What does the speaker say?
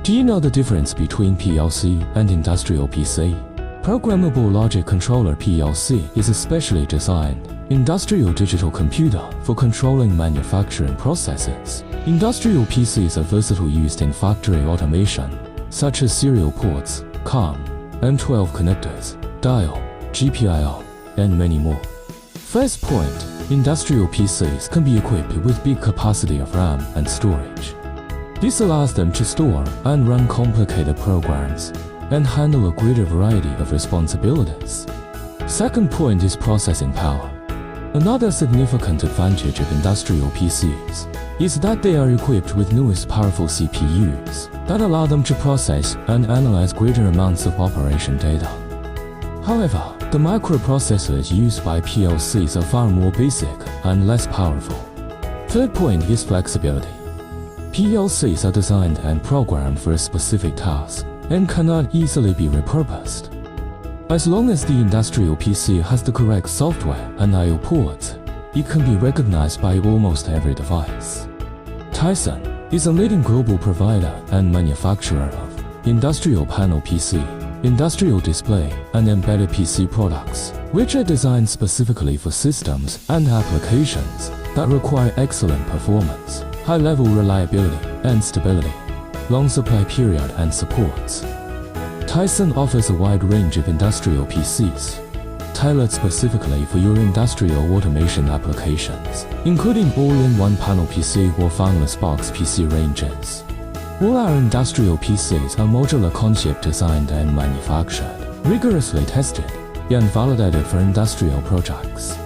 Do you know the difference between PLC and Industrial PC? Programmable Logic Controller (PLC) is a specially designed industrial digital computer for controlling manufacturing processes. Industrial PCs are versatile, used in factory automation, such as serial ports, COM, M12 connectors, dial, GPIO, and many more. First point, industrial PCs can be equipped with big capacity of RAM and storage. This allows them to store and run complicated programs and handle a greater variety of responsibilities. Second point is processing power. Another significant advantage of industrial PCs is that they are equipped with newest powerful CPUs that allow them to process and analyze greater amounts of operation data. However, the microprocessors used by PLCs are far more basic and less powerful. Third point is flexibility. PLCs are designed and programmed for a specific task and cannot easily be repurposed. As long as the industrial PC has the correct software and I/O ports, it can be recognized by almost every device. Tyson is a leading global provider and manufacturer of industrial panel PC, industrial display, and embedded PC products, which are designed specifically for systems and applications that require excellent performance, high-level reliability and stability, long supply period and supports. Tyson offers a wide range of industrial PCs, tailored specifically for your industrial automation applications, including all-in-one panel PC or fanless box PC ranges. All our industrial PCs are modular concept designed and manufactured, rigorously tested, and validated for industrial projects.